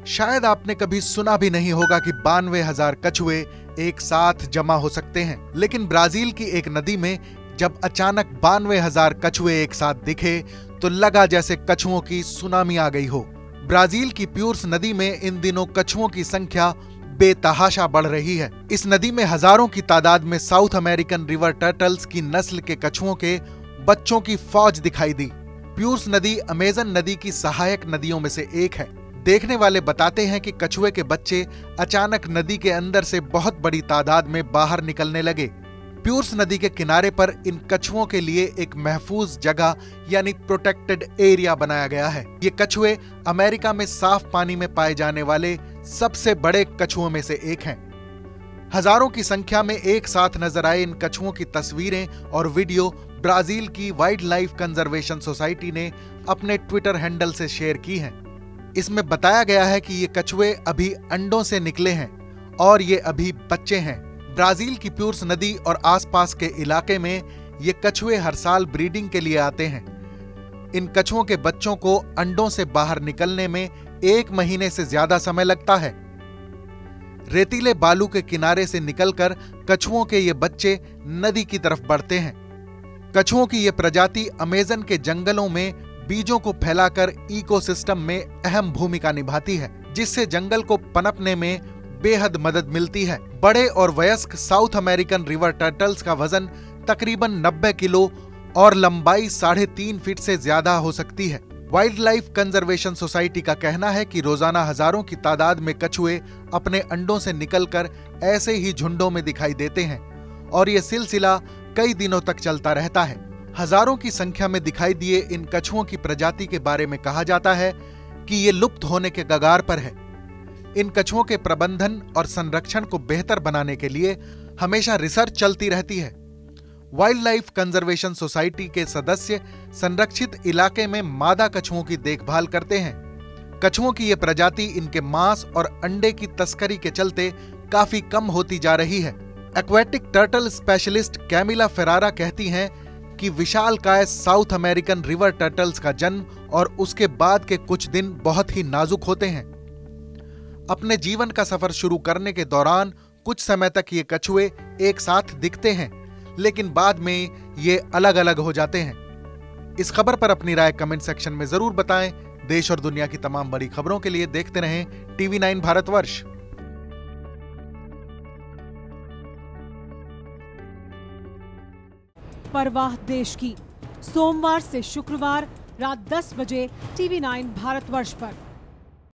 शायद आपने कभी सुना भी नहीं होगा कि 92,000 कछुए एक साथ जमा हो सकते हैं, लेकिन ब्राजील की एक नदी में जब अचानक 92,000 कछुए एक साथ दिखे तो लगा जैसे कछुओं की सुनामी आ गई हो। ब्राजील की प्यूर्स नदी में इन दिनों कछुओं की संख्या बेतहाशा बढ़ रही है। इस नदी में हजारों की तादाद में साउथ अमेरिकन रिवर टर्टल्स की नस्ल के कछुओं के बच्चों की फौज दिखाई दी। प्यूर्स नदी अमेजन नदी की सहायक नदियों में से एक है। देखने वाले बताते हैं कि कछुए के बच्चे अचानक नदी के अंदर से बहुत बड़ी तादाद में बाहर निकलने लगे। प्यूर्स नदी के किनारे पर इन कछुओं के लिए एक महफूज जगह यानी प्रोटेक्टेड एरिया बनाया गया है। ये कछुए अमेरिका में साफ पानी में पाए जाने वाले सबसे बड़े कछुओं में से एक हैं। हजारों की संख्या में एक साथ नजर आए इन कछुओं की तस्वीरें और वीडियो ब्राजील की वाइल्ड लाइफ कंजर्वेशन सोसाइटी ने अपने ट्विटर हैंडल से शेयर की हैं। इसमें बताया गया है कि ये कछुए अभी अंडों से निकले हैं और ये अभी बच्चे हैं। ब्राजील की प्यूर्स नदी और आसपास के इलाके में ये कछुए हर साल ब्रीडिंग के लिए आते हैं। इन कछुओं के बच्चों को अंडों से बाहर निकलने में 1 महीने से ज्यादा समय लगता है। रेतीले बालू के किनारे से निकलकर कछुओं के ये बच्चे नदी की तरफ बढ़ते हैं। कछुओं की ये प्रजाति अमेजन के जंगलों में बीजों को फैलाकर इकोसिस्टम में अहम भूमिका निभाती है, जिससे जंगल को पनपने में बेहद मदद मिलती है। बड़े और वयस्क साउथ अमेरिकन रिवर टर्टल्स का वजन तकरीबन 90 किलो और लंबाई 3.5 फीट से ज्यादा हो सकती है। वाइल्ड लाइफ कंजर्वेशन सोसाइटी का कहना है कि रोजाना हजारों की तादाद में कछुए अपने अंडों से निकलकर ऐसे ही झुंडों में दिखाई देते हैं और यह सिलसिला कई दिनों तक चलता रहता है। हजारों की संख्या में दिखाई दिए इन कछुओं की प्रजाति के बारे में कहा जाता है कि ये लुप्त होने के कगार पर है। इन कछुओं के प्रबंधन और संरक्षण को बेहतर बनाने के लिए हमेशा रिसर्च चलती रहती है। वाइल्ड लाइफ कंजर्वेशन सोसाइटी के सदस्य संरक्षित इलाके में मादा कछुओं की देखभाल करते हैं। कछुओं की यह प्रजाति इनके मांस और अंडे की तस्करी के चलते काफी कम होती जा रही है। Aquatic turtle specialist Camila Ferrara कहती हैं कि विशालकाय साउथ अमेरिकन रिवर टर्टल्स का जन्म और उसके बाद के कुछ दिन बहुत ही नाजुक होते हैं। अपने जीवन का सफर शुरू करने के दौरान कुछ समय तक ये कछुए एक साथ दिखते हैं, लेकिन बाद में ये अलग अलग हो जाते हैं। इस खबर पर अपनी राय कमेंट सेक्शन में जरूर बताएं। देश और दुनिया की तमाम बड़ी खबरों के लिए देखते रहें TV9 भारतवर्ष। परवाह देश की, सोमवार से शुक्रवार रात 10 बजे TV9 भारतवर्ष पर।